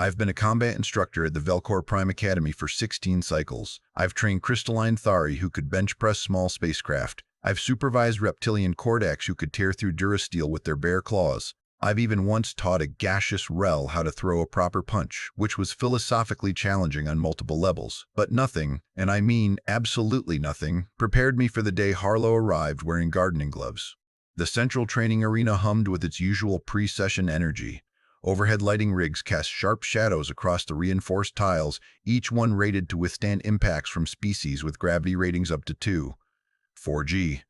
I've been a combat instructor at the Velcor Prime Academy for 16 cycles. I've trained crystalline Thari who could bench press small spacecraft. I've supervised reptilian Kordax who could tear through Durasteel with their bare claws. I've even once taught a gaseous Rel how to throw a proper punch, which was philosophically challenging on multiple levels. But nothing, and I mean absolutely nothing, prepared me for the day Harlow arrived wearing gardening gloves. The central training arena hummed with its usual pre-session energy. Overhead lighting rigs cast sharp shadows across the reinforced tiles, each one rated to withstand impacts from species with gravity ratings up to 4G.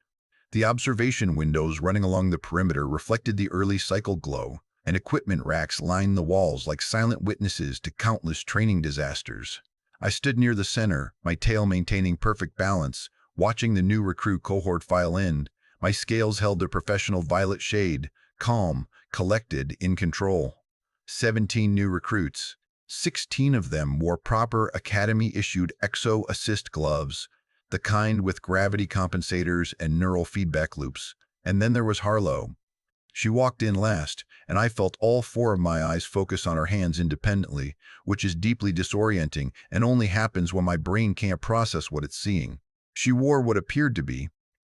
The observation windows running along the perimeter reflected the early cycle glow, and equipment racks lined the walls like silent witnesses to countless training disasters. I stood near the center, my tail maintaining perfect balance, watching the new recruit cohort file in. My scales held their professional violet shade, calm, collected, in control. 17 new recruits. 16 of them wore proper Academy-issued Exo Assist gloves, the kind with gravity compensators and neural feedback loops. And then there was Harlow. She walked in last, and I felt all four of my eyes focus on her hands independently, which is deeply disorienting and only happens when my brain can't process what it's seeing. She wore what appeared to be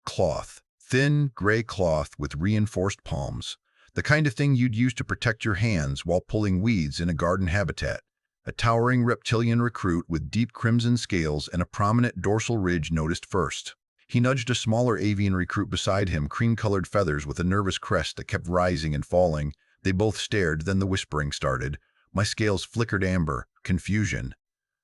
cloth. Thin, gray cloth with reinforced palms. The kind of thing you'd use to protect your hands while pulling weeds in a garden habitat. A towering reptilian recruit with deep crimson scales and a prominent dorsal ridge noticed first. He nudged a smaller avian recruit beside him, cream-colored feathers with a nervous crest that kept rising and falling. They both stared, then the whispering started. My scales flickered amber. Confusion.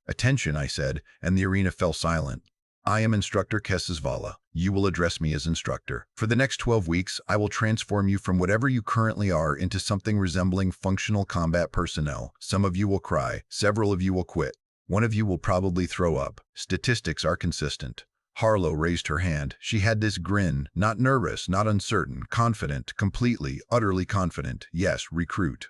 "Attention," I said, and the arena fell silent. "I am Instructor Kesesvala. You will address me as instructor. For the next 12 weeks, I will transform you from whatever you currently are into something resembling functional combat personnel. Some of you will cry. Several of you will quit. One of you will probably throw up. Statistics are consistent." Harlow raised her hand. She had this grin, not nervous, not uncertain, confident, completely, utterly confident. "Yes, recruit.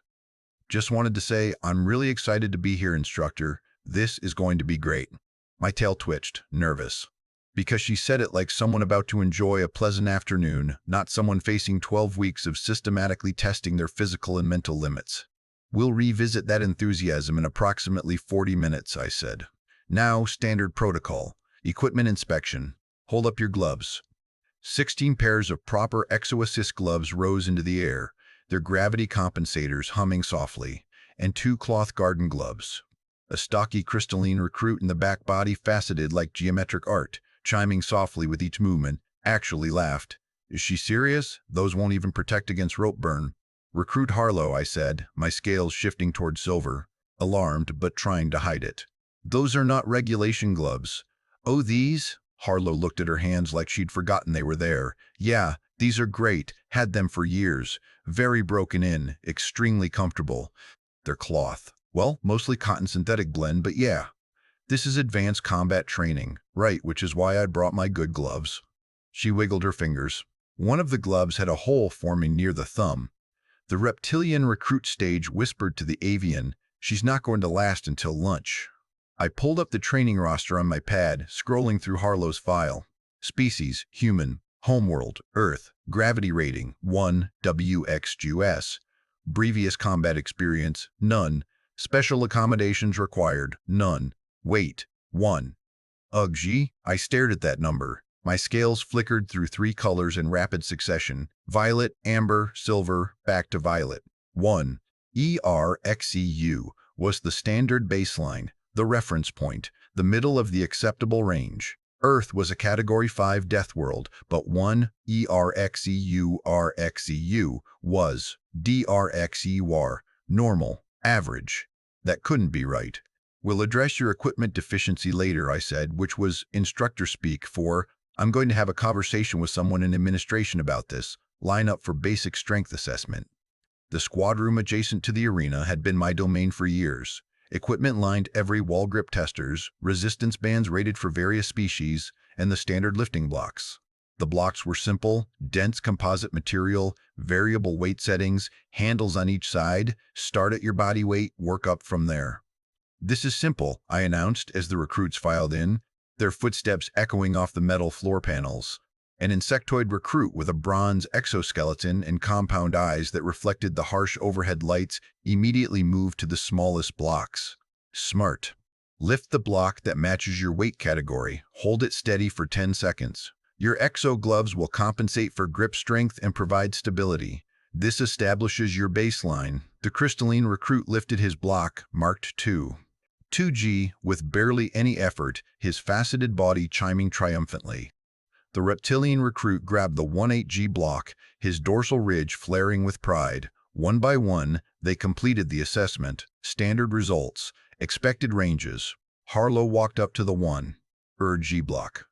Just wanted to say, I'm really excited to be here, instructor. This is going to be great." My tail twitched, nervous. Because she said it like someone about to enjoy a pleasant afternoon, not someone facing 12 weeks of systematically testing their physical and mental limits. "We'll revisit that enthusiasm in approximately 40 minutes, I said. "Now, standard protocol. Equipment inspection. Hold up your gloves." 16 pairs of proper Exo-Assist gloves rose into the air, their gravity compensators humming softly, and 2 cloth garden gloves. A stocky crystalline recruit in the back body faceted like geometric art, chiming softly with each movement, actually laughed. "Is she serious? Those won't even protect against rope burn." "Recruit Harlow," I said, my scales shifting toward silver, alarmed but trying to hide it. "Those are not regulation gloves." "Oh, these?" Harlow looked at her hands like she'd forgotten they were there. "Yeah, these are great. Had them for years. Very broken in, extremely comfortable. They're cloth. Well, mostly cotton synthetic blend, but yeah. This is advanced combat training, right, which is why I brought my good gloves." She wiggled her fingers. One of the gloves had a hole forming near the thumb. The reptilian recruit stage whispered to the avian, "She's not going to last until lunch." I pulled up the training roster on my pad, scrolling through Harlow's file. Species, human. Homeworld, Earth. Gravity rating, 1 WXGS. Previous combat experience, none. Special accommodations required, none. Weight, 1. Ugh, I stared at that number. My scales flickered through 3 colors in rapid succession. Violet, amber, silver, back to violet. 1. ERXEU was the standard baseline, the reference point, the middle of the acceptable range. Earth was a Category 5 death world, but 1 ERXEU was DRXEUR, normal, average. That couldn't be right. "We'll address your equipment deficiency later," I said, which was instructor speak for, "I'm going to have a conversation with someone in administration about this. Line up for basic strength assessment." The squad room adjacent to the arena had been my domain for years. Equipment lined every wall, grip testers, resistance bands rated for various species, and the standard lifting blocks. The blocks were simple, dense composite material, variable weight settings, handles on each side. Start at your body weight, work up from there. "This is simple," I announced as the recruits filed in, their footsteps echoing off the metal floor panels. An insectoid recruit with a bronze exoskeleton and compound eyes that reflected the harsh overhead lights immediately moved to the smallest blocks. Smart. Lift the block that matches your weight category. Hold it steady for 10 seconds. Your exo gloves will compensate for grip strength and provide stability. This establishes your baseline. The crystalline recruit lifted his block, marked 2. 2G, with barely any effort, his faceted body chiming triumphantly. The reptilian recruit grabbed the 18G block, his dorsal ridge flaring with pride. One by one, they completed the assessment. Standard results. Expected ranges. Harlow walked up to the 1G block.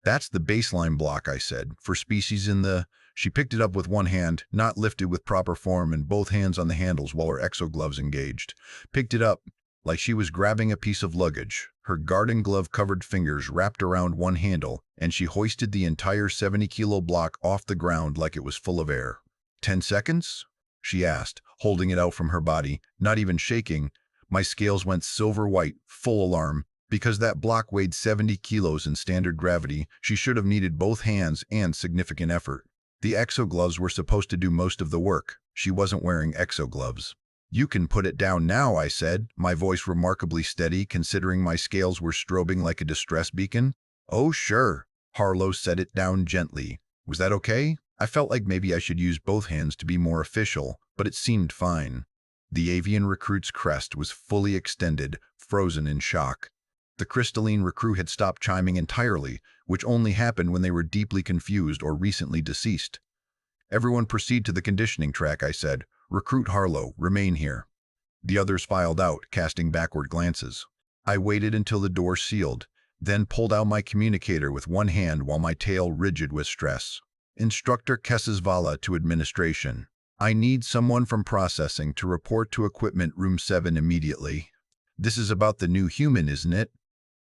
That's the baseline block, I said, for species in the... She picked it up with one hand, not lifted with proper form, and both hands on the handles while her exogloves engaged. Picked it up like she was grabbing a piece of luggage. Her garden glove-covered fingers wrapped around one handle, and she hoisted the entire 70-kilo block off the ground like it was full of air. 10 seconds? She asked, holding it out from her body, not even shaking. My scales went silver white, full alarm. Because that block weighed 70 kilos in standard gravity, she should have needed both hands and significant effort. The exogloves were supposed to do most of the work. She wasn't wearing exogloves. You can put it down now, I said, my voice remarkably steady considering my scales were strobing like a distress beacon. Oh, sure. Harlow set it down gently. Was that okay? I felt like maybe I should use both hands to be more official, but it seemed fine. The avian recruit's crest was fully extended, frozen in shock. The crystalline recruit had stopped chiming entirely, which only happened when they were deeply confused or recently deceased. Everyone proceed to the conditioning track, I said. Recruit Harlow, remain here. The others filed out, casting backward glances. I waited until the door sealed, then pulled out my communicator with one hand while my tail rigid with stress. Instructor Kesesvala to administration. I need someone from processing to report to equipment room 7 immediately. This is about the new human, isn't it?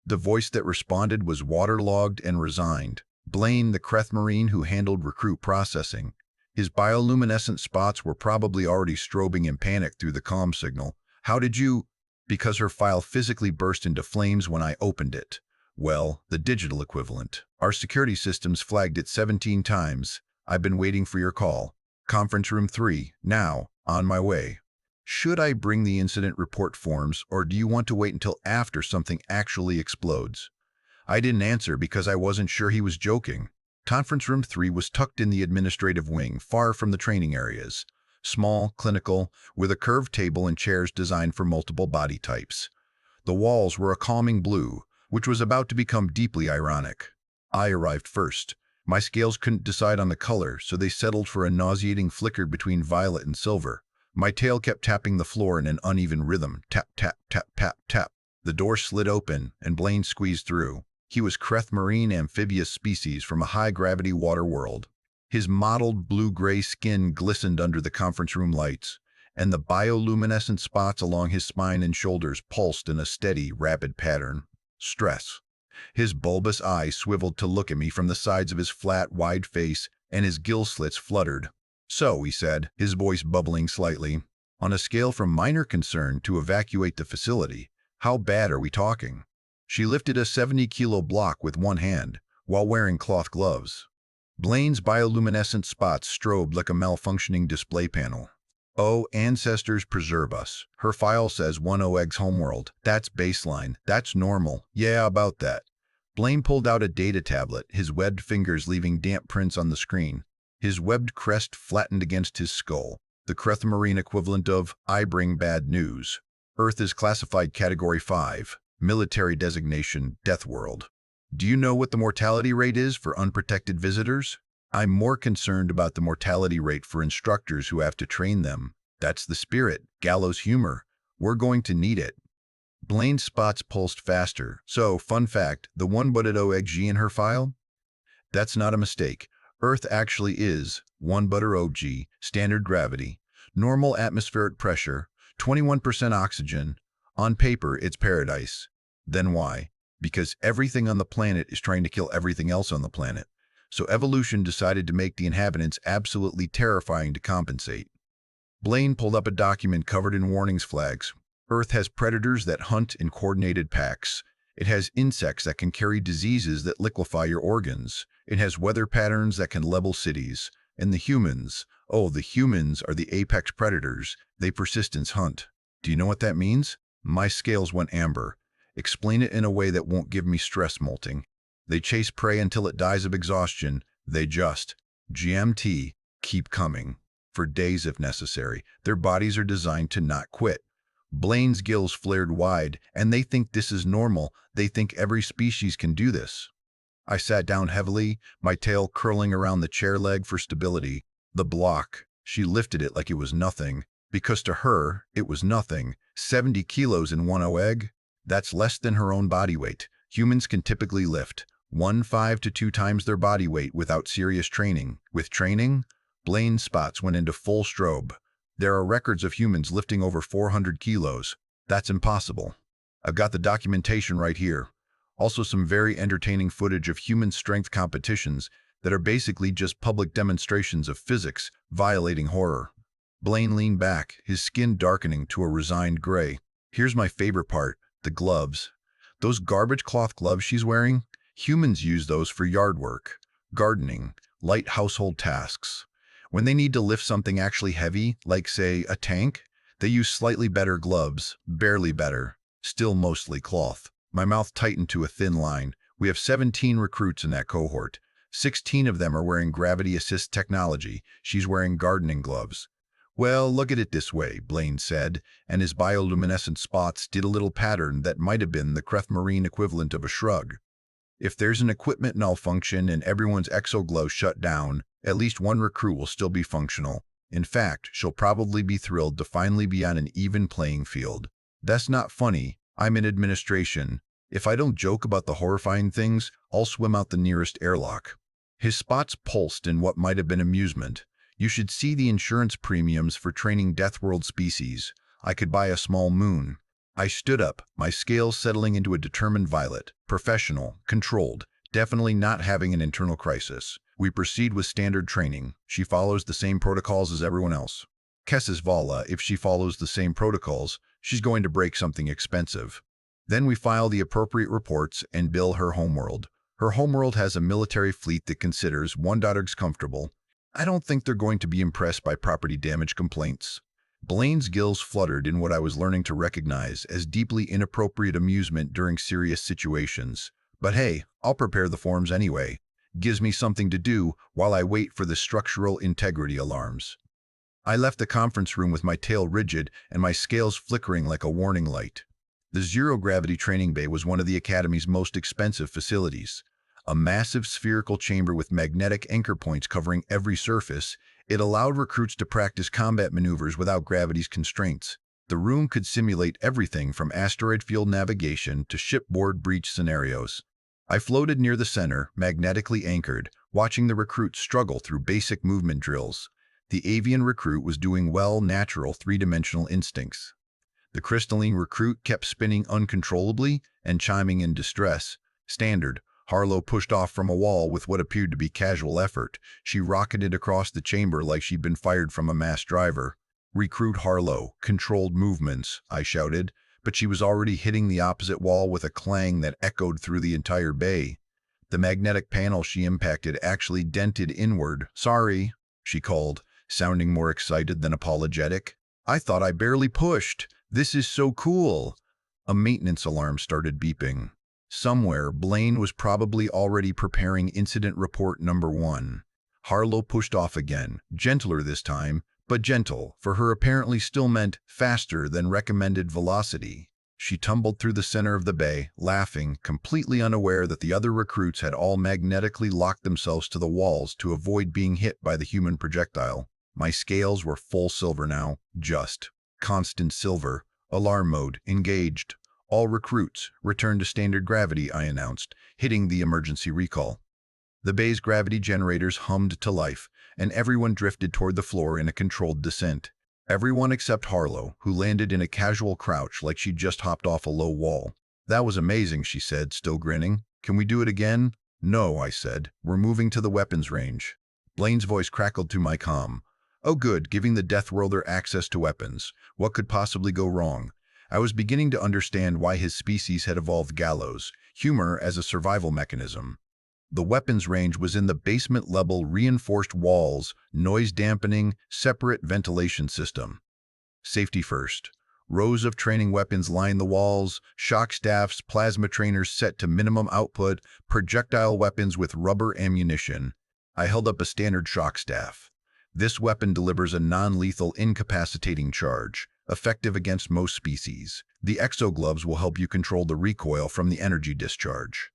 The voice that responded was waterlogged and resigned. Blaine, the Creth Marine who handled recruit processing. His bioluminescent spots were probably already strobing in panic through the comm signal. How did you... Because her file physically burst into flames when I opened it. Well, the digital equivalent. Our security systems flagged it 17 times. I've been waiting for your call. Conference room 3, now, on my way. Should I bring the incident report forms, or do you want to wait until after something actually explodes? I didn't answer because I wasn't sure he was joking. Conference room 3 was tucked in the administrative wing, far from the training areas. Small, clinical, with a curved table and chairs designed for multiple body types. The walls were a calming blue, which was about to become deeply ironic. I arrived first. My scales couldn't decide on the color, so they settled for a nauseating flicker between violet and silver. My tail kept tapping the floor in an uneven rhythm. Tap, tap, tap, tap, tap. The door slid open, and Blaine squeezed through. He was Creth marine amphibious species from a high-gravity water world. His mottled blue-gray skin glistened under the conference room lights, and the bioluminescent spots along his spine and shoulders pulsed in a steady, rapid pattern. Stress. His bulbous eyes swiveled to look at me from the sides of his flat, wide face, and his gill slits fluttered. So, he said, his voice bubbling slightly, on a scale from minor concern to evacuate the facility, how bad are we talking? She lifted a 70-kilo block with one hand, while wearing cloth gloves. Blaine's bioluminescent spots strobed like a malfunctioning display panel. Oh, ancestors preserve us. Her file says 10X homeworld. That's baseline. That's normal. Yeah, about that. Blaine pulled out a data tablet, his webbed fingers leaving damp prints on the screen. His webbed crest flattened against his skull, the Creth marine equivalent of, I bring bad news. Earth is classified Category 5, military designation, Death World. Do you know what the mortality rate is for unprotected visitors? I'm more concerned about the mortality rate for instructors who have to train them. That's the spirit, gallows humor. We're going to need it. Blaine's spots pulsed faster. So, fun fact, the 1-OG in her file? That's not a mistake. Earth actually is 1-OG, standard gravity, normal atmospheric pressure, 21% oxygen. On paper, it's paradise. Then why? Because everything on the planet is trying to kill everything else on the planet. So evolution decided to make the inhabitants absolutely terrifying to compensate. Blaine pulled up a document covered in warnings flags. Earth has predators that hunt in coordinated packs. It has insects that can carry diseases that liquefy your organs. It has weather patterns that can level cities. And the humans, oh, the humans are the apex predators. They persistence hunt. Do you know what that means? My scales went amber. Explain it in a way that won't give me stress molting. They chase prey until it dies of exhaustion. They just, GMT, keep coming. For days if necessary. Their bodies are designed to not quit. Blaine's gills flared wide, and they think this is normal. They think every species can do this. I sat down heavily, my tail curling around the chair leg for stability. The block. She lifted it like it was nothing. Because to her, it was nothing. 70 kilos in one egg? That's less than her own body weight. Humans can typically lift 1.5 to 2 times their body weight without serious training. With training, Blaine's spots went into full strobe. There are records of humans lifting over 400 kilos. That's impossible. I've got the documentation right here. Also some very entertaining footage of human strength competitions that are basically just public demonstrations of physics violating horror. Blaine leaned back, his skin darkening to a resigned gray. Here's my favorite part, the gloves. Those garbage cloth gloves she's wearing? Humans use those for yard work, gardening, light household tasks. When they need to lift something actually heavy, like say a tank, they use slightly better gloves, barely better, still mostly cloth. My mouth tightened to a thin line. We have 17 recruits in that cohort. 16 of them are wearing gravity assist technology. She's wearing gardening gloves. Well, look at it this way, Blaine said, and his bioluminescent spots did a little pattern that might have been the Creth Marine equivalent of a shrug. If there's an equipment malfunction and everyone's exoglow shut down, at least one recruit will still be functional. In fact, she'll probably be thrilled to finally be on an even playing field. That's not funny. I'm in administration. If I don't joke about the horrifying things, I'll swim out the nearest airlock. His spots pulsed in what might have been amusement. You should see the insurance premiums for training Deathworld species. I could buy a small moon. I stood up, my scales settling into a determined violet. Professional, controlled, definitely not having an internal crisis. We proceed with standard training. She follows the same protocols as everyone else. Kessis Vala, if she follows the same protocols, she's going to break something expensive. Then we file the appropriate reports and bill her homeworld. Her homeworld has a military fleet that considers $1 comfortable. I don't think they're going to be impressed by property damage complaints. Blaine's gills fluttered in what I was learning to recognize as deeply inappropriate amusement during serious situations. But hey, I'll prepare the forms anyway. Gives me something to do while I wait for the structural integrity alarms. I left the conference room with my tail rigid and my scales flickering like a warning light. The zero-gravity training bay was one of the Academy's most expensive facilities. A massive spherical chamber with magnetic anchor points covering every surface, it allowed recruits to practice combat maneuvers without gravity's constraints. The room could simulate everything from asteroid field navigation to shipboard breach scenarios. I floated near the center, magnetically anchored, watching the recruits struggle through basic movement drills. The avian recruit was doing well natural three-dimensional instincts. The crystalline recruit kept spinning uncontrollably and chiming in distress. Standard. Harlow pushed off from a wall with what appeared to be casual effort. She rocketed across the chamber like she'd been fired from a mass driver. Recruit Harlow, controlled movements, I shouted, but she was already hitting the opposite wall with a clang that echoed through the entire bay. The magnetic panel she impacted actually dented inward. Sorry, she called, sounding more excited than apologetic. I thought I barely pushed. This is so cool. A maintenance alarm started beeping. Somewhere, Blaine was probably already preparing incident report number 1. Harlow pushed off again, gentler this time, but gentle, for her apparently still meant faster than recommended velocity. She tumbled through the center of the bay, laughing, completely unaware that the other recruits had all magnetically locked themselves to the walls to avoid being hit by the human projectile. My scales were full silver now, just. Constant silver. Alarm mode, engaged. All recruits, return to standard gravity, I announced, hitting the emergency recall. The bay's gravity generators hummed to life, and everyone drifted toward the floor in a controlled descent. Everyone except Harlow, who landed in a casual crouch like she'd just hopped off a low wall. That was amazing, she said, still grinning. Can we do it again? No, I said. We're moving to the weapons range. Blaine's voice crackled through my comm. Oh good, giving the Deathworlder access to weapons. What could possibly go wrong? I was beginning to understand why his species had evolved gallows, humor as a survival mechanism. The weapons range was in the basement-level reinforced walls, noise-dampening, separate ventilation system. Safety first. Rows of training weapons line the walls, shock staffs, plasma trainers set to minimum output, projectile weapons with rubber ammunition. I held up a standard shock staff. This weapon delivers a non-lethal incapacitating charge, effective against most species. The exogloves will help you control the recoil from the energy discharge.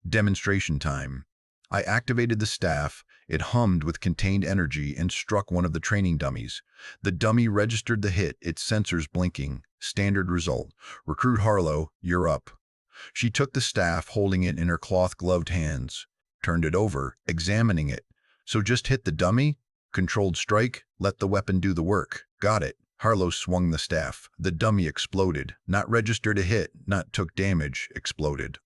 Demonstration time. I activated the staff, it hummed with contained energy and struck one of the training dummies. The dummy registered the hit, its sensors blinking. Standard result. Recruit Harlow, you're up. She took the staff, holding it in her cloth-gloved hands. Turned it over, examining it. So just hit the dummy? Controlled strike, let the weapon do the work. Got it. Harlow swung the staff. The dummy exploded. Not registered a hit, not took damage, exploded.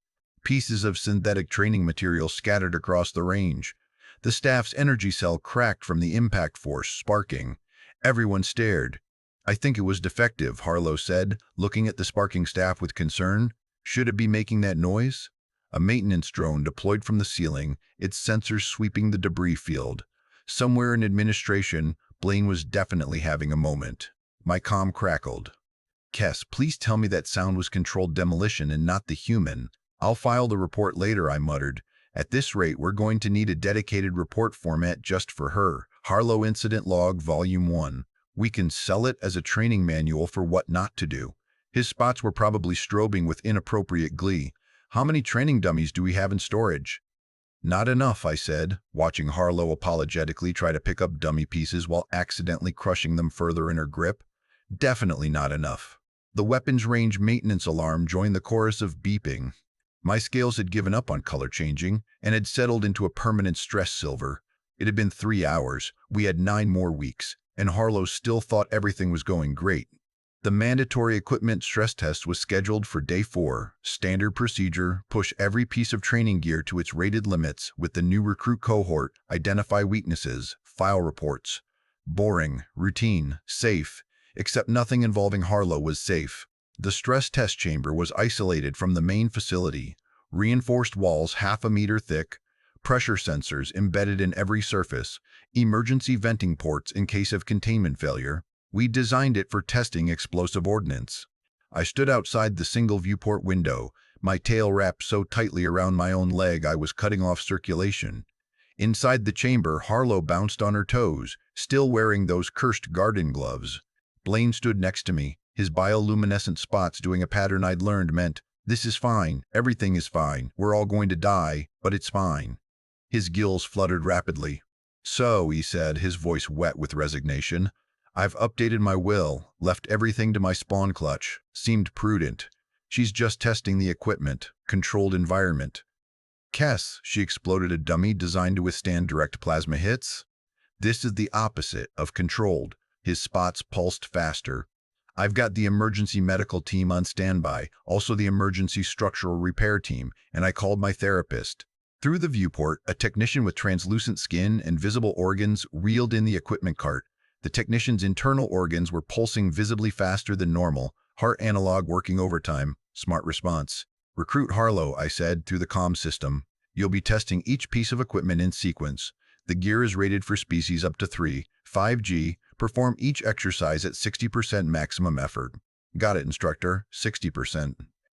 Pieces of synthetic training material scattered across the range. The staff's energy cell cracked from the impact force, sparking. Everyone stared. I think it was defective, Harlow said, looking at the sparking staff with concern. Should it be making that noise? A maintenance drone deployed from the ceiling, its sensors sweeping the debris field. Somewhere in administration, Blaine was definitely having a moment. My comm crackled. Kess, please tell me that sound was controlled demolition and not the human. I'll file the report later, I muttered. At this rate, we're going to need a dedicated report format just for her. Harlow Incident Log, Volume 1. We can sell it as a training manual for what not to do. His spots were probably strobing with inappropriate glee. How many training dummies do we have in storage? Not enough, I said, watching Harlow apologetically try to pick up dummy pieces while accidentally crushing them further in her grip. Definitely not enough. The weapons range maintenance alarm joined the chorus of beeping. My scales had given up on color changing and had settled into a permanent stress silver. It had been 3 hours, we had 9 more weeks, and Harlow still thought everything was going great. The mandatory equipment stress test was scheduled for day 4. Standard procedure, push every piece of training gear to its rated limits with the new recruit cohort, identify weaknesses, file reports. Boring, routine, safe, except nothing involving Harlow was safe. The stress test chamber was isolated from the main facility, reinforced walls half a meter thick, pressure sensors embedded in every surface, emergency venting ports in case of containment failure. We designed it for testing explosive ordnance. I stood outside the single viewport window, my tail wrapped so tightly around my own leg I was cutting off circulation. Inside the chamber, Harlow bounced on her toes, still wearing those cursed garden gloves. Blaine stood next to me, his bioluminescent spots doing a pattern I'd learned meant, "This is fine, everything is fine, we're all going to die, but it's fine." His gills fluttered rapidly. "So," he said, his voice wet with resignation, "I've updated my will, left everything to my spawn clutch. Seemed prudent. She's just testing the equipment, controlled environment." "Kess," she exploded, a dummy designed to withstand direct plasma hits? "This is the opposite of controlled." His spots pulsed faster. "I've got the emergency medical team on standby, also the emergency structural repair team, and I called my therapist." Through the viewport, a technician with translucent skin and visible organs reeled in the equipment cart. The technician's internal organs were pulsing visibly faster than normal, heart analog working overtime. Smart response. "Recruit Harlow," I said through the comm system. "You'll be testing each piece of equipment in sequence. The gear is rated for species up to 3, 5G. Perform each exercise at 60% maximum effort." "Got it, instructor, 60%.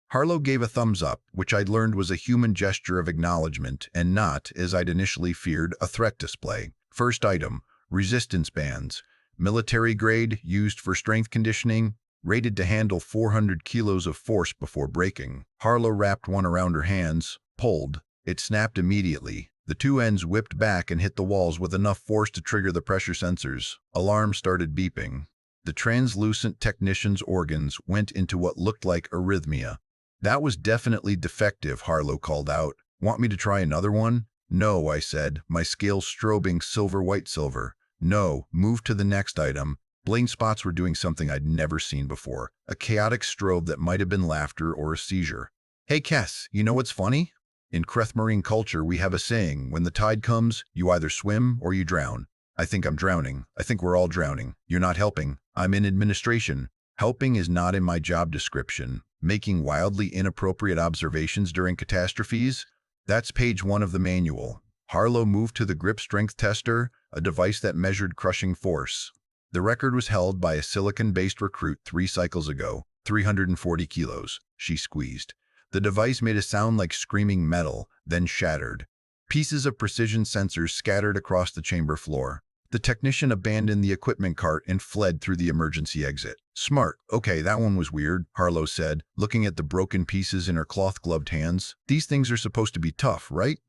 Harlow gave a thumbs up, which I'd learned was a human gesture of acknowledgement and not, as I'd initially feared, a threat display. First item, resistance bands. Military grade, used for strength conditioning, rated to handle 400 kilos of force before breaking. Harlow wrapped one around her hands, pulled. It snapped immediately. The two ends whipped back and hit the walls with enough force to trigger the pressure sensors. Alarm started beeping. The translucent technician's organs went into what looked like arrhythmia. "That was definitely defective," Harlow called out. "Want me to try another one?" "No," I said, my scales strobing silver. "No, move to the next item." Blaine's spots were doing something I'd never seen before, a chaotic strobe that might have been laughter or a seizure. "Hey, Kess, you know what's funny? In Kreth culture, we have a saying, when the tide comes, you either swim or you drown. I think I'm drowning. I think we're all drowning. You're not helping. I'm in administration. Helping is not in my job description. Making wildly inappropriate observations during catastrophes? That's page 1 of the manual. Harlow moved to the grip strength tester, a device that measured crushing force. The record was held by a silicon-based recruit 3 cycles ago, 340 kilos. She squeezed. The device made a sound like screaming metal, then shattered. Pieces of precision sensors scattered across the chamber floor. The technician abandoned the equipment cart and fled through the emergency exit. Smart. Okay, that one was weird, Harlow said, looking at the broken pieces in her cloth-gloved hands. These things are supposed to be tough, right?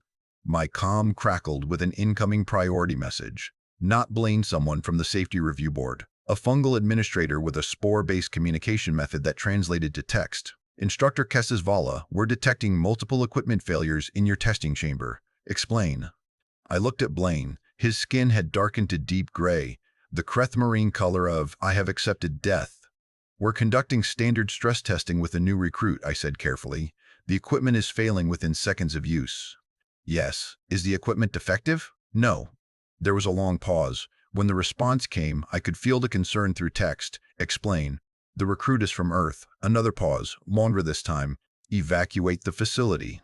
My comm crackled with an incoming priority message. Not Blaine, someone from the safety review board. A fungal administrator with a spore-based communication method that translated to text. Instructor Vala, we're detecting multiple equipment failures in your testing chamber. Explain. I looked at Blaine. His skin had darkened to deep gray, the creth-marine color of "I have accepted death." We're conducting standard stress testing with a new recruit, I said carefully. The equipment is failing within seconds of use. Yes. Is the equipment defective? No. There was a long pause. When the response came, I could feel the concern through text. Explain. The recruit is from Earth. Another pause, longer this time. Evacuate the facility.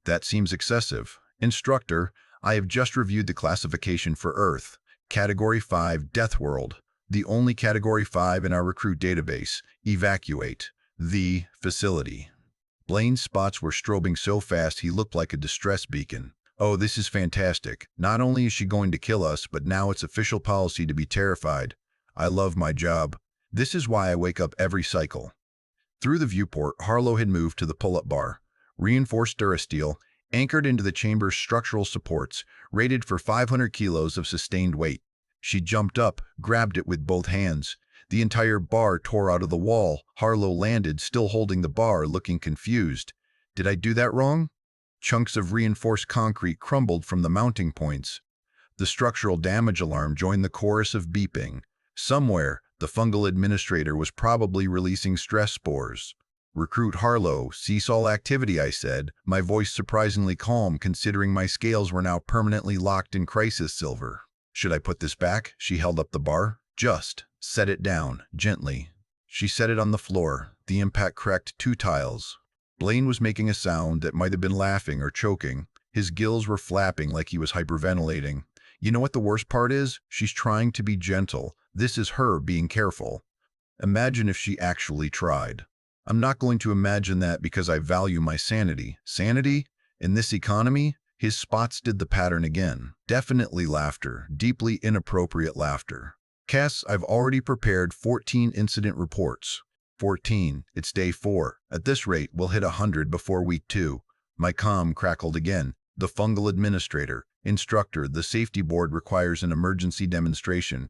That seems excessive. Instructor, I have just reviewed the classification for Earth. Category 5, Death World. The only Category 5 in our recruit database. Evacuate the facility. Blaine's spots were strobing so fast he looked like a distress beacon. Oh, this is fantastic. Not only is she going to kill us, but now it's official policy to be terrified. I love my job. This is why I wake up every cycle. Through the viewport, Harlow had moved to the pull-up bar. Reinforced durasteel, anchored into the chamber's structural supports, rated for 500 kilos of sustained weight. She jumped up, grabbed it with both hands. The entire bar tore out of the wall. Harlow landed, still holding the bar, looking confused. Did I do that wrong? Chunks of reinforced concrete crumbled from the mounting points. The structural damage alarm joined the chorus of beeping. Somewhere, the fungal administrator was probably releasing stress spores. Recruit Harlow, cease all activity, I said, my voice surprisingly calm considering my scales were now permanently locked in crisis silver. Should I put this back? She held up the bar. Just set it down, gently. She set it on the floor. The impact cracked 2 tiles. Blaine was making a sound that might have been laughing or choking. His gills were flapping like he was hyperventilating. You know what the worst part is? She's trying to be gentle. This is her being careful. Imagine if she actually tried. I'm not going to imagine that because I value my sanity. Sanity? In this economy? His spots did the pattern again. Definitely laughter. Deeply inappropriate laughter. Cass, I've already prepared 14 incident reports. 14. It's day 4. At this rate, we'll hit 100 before week 2. My comm crackled again. The fungal administrator. Instructor, the safety board requires an emergency demonstration.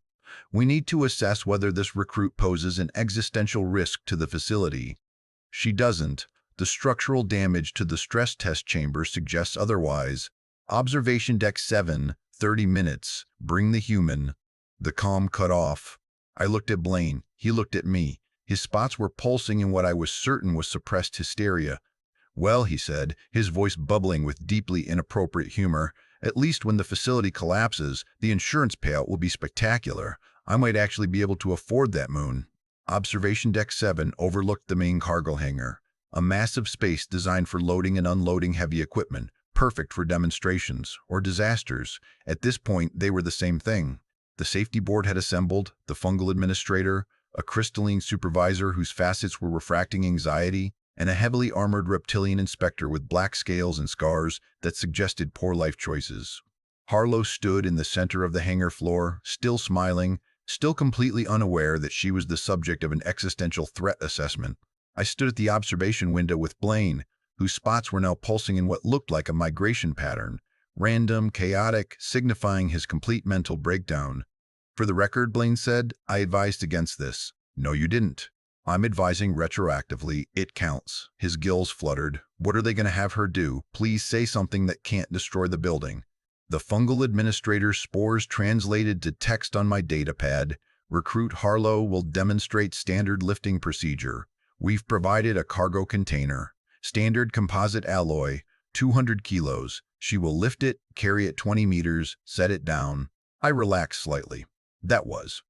We need to assess whether this recruit poses an existential risk to the facility. She doesn't. The structural damage to the stress test chamber suggests otherwise. Observation deck 7, 30 minutes. Bring the human. The comm cut off. I looked at Blaine. He looked at me. His spots were pulsing in what I was certain was suppressed hysteria. Well, he said, his voice bubbling with deeply inappropriate humor, at least when the facility collapses, the insurance payout will be spectacular. I might actually be able to afford that moon. Observation Deck 7 overlooked the main cargo hangar, a massive space designed for loading and unloading heavy equipment, perfect for demonstrations or disasters. At this point, they were the same thing. The safety board had assembled, the fungal administrator, a crystalline supervisor whose facets were refracting anxiety, and a heavily armored reptilian inspector with black scales and scars that suggested poor life choices. Harlow stood in the center of the hangar floor, still smiling, still completely unaware that she was the subject of an existential threat assessment. I stood at the observation window with Blaine, whose spots were now pulsing in what looked like a migration pattern, random, chaotic, signifying his complete mental breakdown. For the record, Blaine said, I advised against this. No, you didn't. I'm advising retroactively. It counts. His gills fluttered. What are they going to have her do? Please say something that can't destroy the building. The fungal administrator's spores translated to text on my datapad. Recruit Harlow will demonstrate standard lifting procedure. We've provided a cargo container. Standard composite alloy, 200 kilos. She will lift it, carry it 20 meters, set it down. I relaxed slightly. That was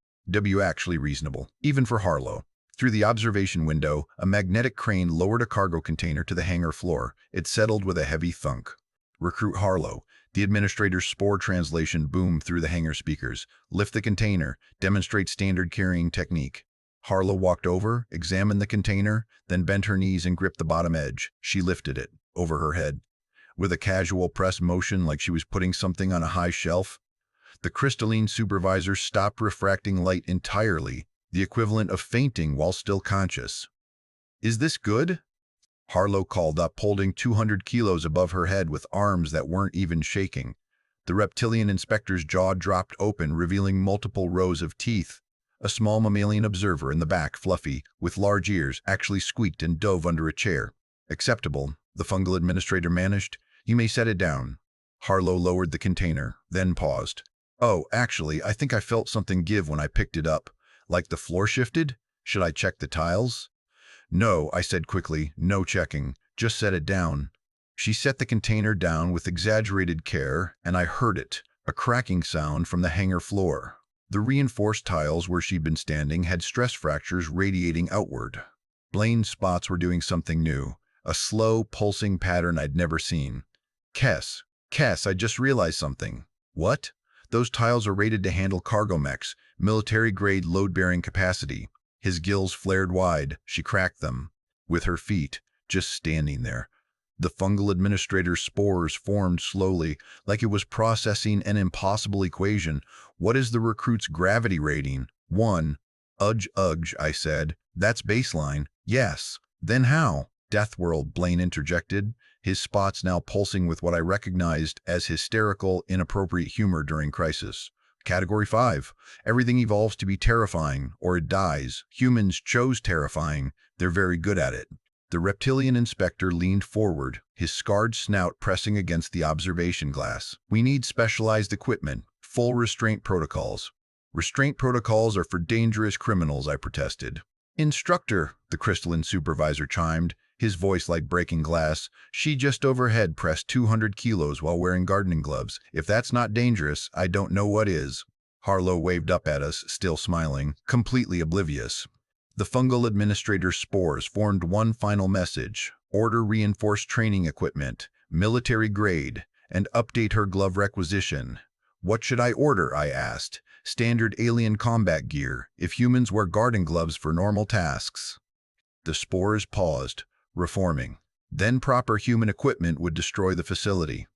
actually reasonable, even for Harlow. Through the observation window, a magnetic crane lowered a cargo container to the hangar floor. It settled with a heavy thunk. Recruit Harlow. The administrator's spore translation boomed through the hangar speakers. Lift the container. Demonstrate standard carrying technique. Harlow walked over, examined the container, then bent her knees and gripped the bottom edge. She lifted it, over her head. With a casual press motion like she was putting something on a high shelf, the crystalline supervisor stopped refracting light entirely, the equivalent of fainting while still conscious. "Is this good?" Harlow called up, holding 200 kilos above her head with arms that weren't even shaking. The reptilian inspector's jaw dropped open, revealing multiple rows of teeth. A small mammalian observer in the back, Fluffy, with large ears, actually squeaked and dove under a chair. "Acceptable," the fungal administrator managed. "You may set it down." Harlow lowered the container, then paused. "Oh, actually, I think I felt something give when I picked it up. Like the floor shifted? Should I check the tiles?" "No," I said quickly, "no checking. Just set it down." She set the container down with exaggerated care, and I heard it, a cracking sound from the hangar floor. The reinforced tiles where she'd been standing had stress fractures radiating outward. Blaine's spots were doing something new, a slow, pulsing pattern I'd never seen. Kess, I just realized something." "What?" "Those tiles are rated to handle cargo mechs, military-grade load-bearing capacity." His gills flared wide. She cracked them. With her feet, just standing there. The fungal administrator's spores formed slowly, like it was processing an impossible equation. "What is the recruit's gravity rating?" "1. Ugh, I said. "That's baseline." "Yes. Then how?" "Death world," Blaine interjected, his spots now pulsing with what I recognized as hysterical, inappropriate humor during crisis. "Category 5. Everything evolves to be terrifying, or it dies. Humans chose terrifying. They're very good at it." The reptilian inspector leaned forward, his scarred snout pressing against the observation glass. "We need specialized equipment, full restraint protocols." "Restraint protocols are for dangerous criminals," I protested. "Instructor," the crystalline supervisor chimed, his voice like breaking glass. "She just overhead pressed 200 kilos while wearing gardening gloves. If that's not dangerous, I don't know what is." Harlow waved up at us, still smiling, completely oblivious. The fungal administrator's spores formed one final message: order reinforced training equipment, military grade, and update her glove requisition. "What should I order?" I asked. "Standard alien combat gear, if humans wear garden gloves for normal tasks." The spores paused, reforming. Then proper human equipment would destroy the facility.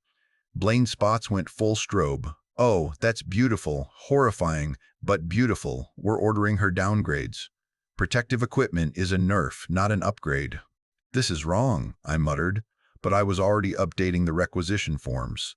Blaine's spots went full strobe. "Oh, that's beautiful, horrifying, but beautiful. We're ordering her downgrades. Protective equipment is a nerf, not an upgrade." "This is wrong," I muttered, but I was already updating the requisition forms.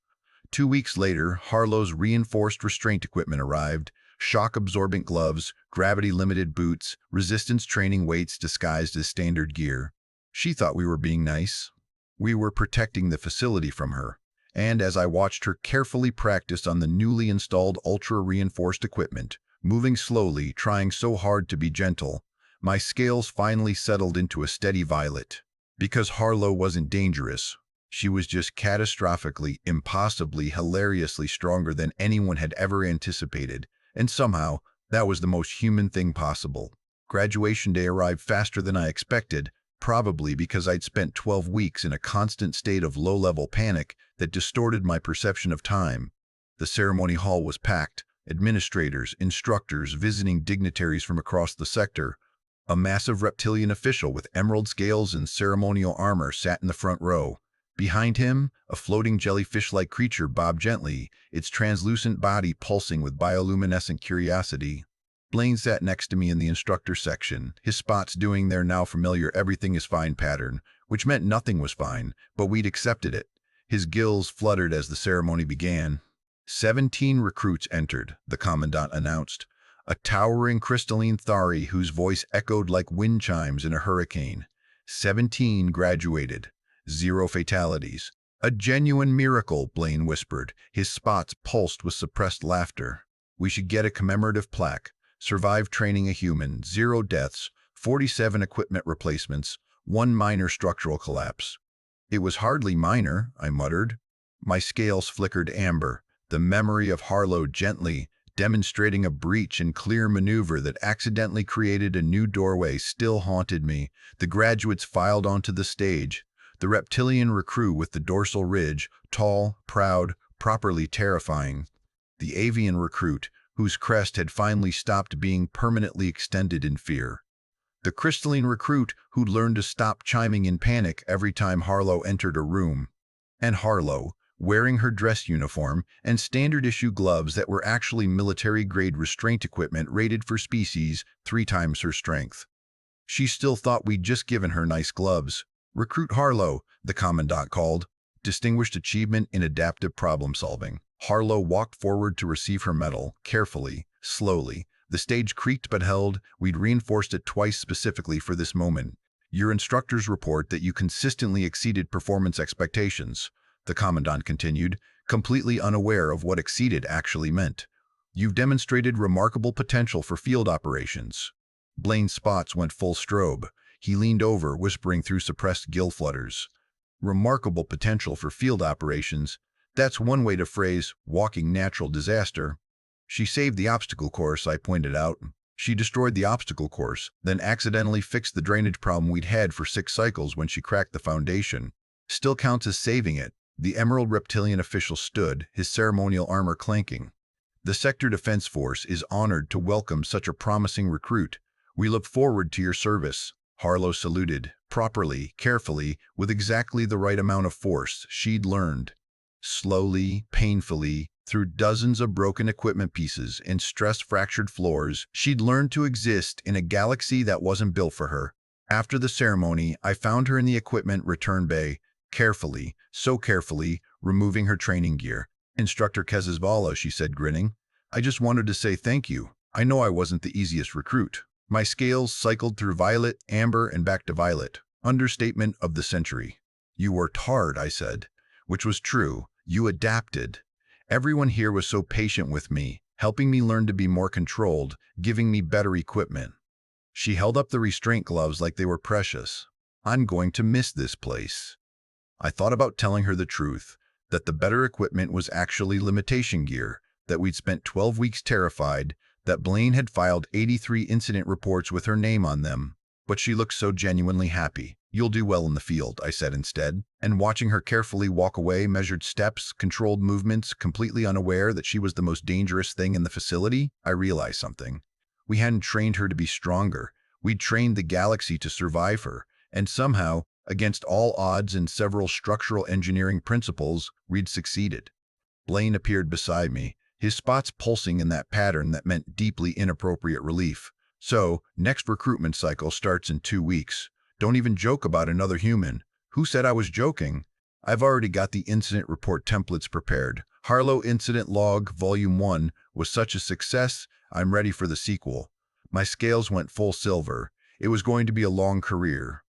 2 weeks later, Harlow's reinforced restraint equipment arrived: shock-absorbent gloves, gravity-limited boots, resistance training weights disguised as standard gear. She thought we were being nice. We were protecting the facility from her. And as I watched her carefully practice on the newly installed ultra-reinforced equipment, moving slowly, trying so hard to be gentle, my scales finally settled into a steady violet. Because Harlow wasn't dangerous. She was just catastrophically, impossibly, hilariously stronger than anyone had ever anticipated, and somehow, that was the most human thing possible. Graduation day arrived faster than I expected, probably because I'd spent 12 weeks in a constant state of low-level panic that distorted my perception of time. The ceremony hall was packed, administrators, instructors, visiting dignitaries from across the sector. A massive reptilian official with emerald scales and ceremonial armor sat in the front row. Behind him, a floating jellyfish-like creature bobbed gently, its translucent body pulsing with bioluminescent curiosity. Blaine sat next to me in the instructor section, his spots doing their now familiar everything is fine pattern, which meant nothing was fine, but we'd accepted it. His gills fluttered as the ceremony began. 17 recruits entered, the commandant announced. A towering crystalline Thari whose voice echoed like wind chimes in a hurricane. 17 graduated. 0 fatalities. "A genuine miracle," Blaine whispered, his spots pulsed with suppressed laughter. "We should get a commemorative plaque. Survived training a human, 0 deaths, 47 equipment replacements, 1 minor structural collapse." "It was hardly minor," I muttered. My scales flickered amber, the memory of Harlow gently demonstrating a breach and clear maneuver that accidentally created a new doorway still haunted me. The graduates filed onto the stage. The reptilian recruit with the dorsal ridge, tall, proud, properly terrifying. The avian recruit, whose crest had finally stopped being permanently extended in fear. The crystalline recruit who'd learned to stop chiming in panic every time Harlow entered a room. And Harlow, wearing her dress uniform and standard-issue gloves that were actually military-grade restraint equipment rated for species 3 times her strength. She still thought we'd just given her nice gloves. Recruit Harlow, the commandant called. Distinguished achievement in adaptive problem-solving. Harlow walked forward to receive her medal, carefully, slowly. The stage creaked but held. We'd reinforced it twice specifically for this moment. Your instructors report that you consistently exceeded performance expectations, the commandant continued, completely unaware of what exceeded actually meant. You've demonstrated remarkable potential for field operations. Blaine's spots went full strobe. He leaned over, whispering through suppressed gill flutters. Remarkable potential for field operations. That's one way to phrase walking natural disaster. She saved the obstacle course, I pointed out. She destroyed the obstacle course, then accidentally fixed the drainage problem we'd had for 6 cycles when she cracked the foundation. Still counts as saving it. The Emerald Reptilian official stood, his ceremonial armor clanking. The Sector Defense Force is honored to welcome such a promising recruit. We look forward to your service. Harlow saluted, properly, carefully, with exactly the right amount of force she'd learned. Slowly, painfully, through dozens of broken equipment pieces and stress-fractured floors, she'd learned to exist in a galaxy that wasn't built for her. After the ceremony, I found her in the equipment return bay, carefully, so carefully, removing her training gear. Instructor Kezizvala, she said, grinning. I just wanted to say thank you. I know I wasn't the easiest recruit. My scales cycled through violet, amber, and back to violet. Understatement of the century. You worked hard, I said. Which was true. You adapted. Everyone here was so patient with me, helping me learn to be more controlled, giving me better equipment. She held up the restraint gloves like they were precious. I'm going to miss this place. I thought about telling her the truth, that the better equipment was actually limitation gear, that we'd spent 12 weeks terrified, that Blaine had filed 83 incident reports with her name on them. But she looked so genuinely happy. You'll do well in the field, I said instead, and watching her carefully walk away, measured steps, controlled movements, completely unaware that she was the most dangerous thing in the facility, I realized something. We hadn't trained her to be stronger. We'd trained the galaxy to survive her, and somehow, against all odds and several structural engineering principles, we'd succeeded. Blaine appeared beside me, his spots pulsing in that pattern that meant deeply inappropriate relief. So, next recruitment cycle starts in 2 weeks. Don't even joke about another human. Who said I was joking? I've already got the incident report templates prepared. Harlow Incident Log, Volume 1, was such a success, I'm ready for the sequel. My scales went full silver. It was going to be a long career.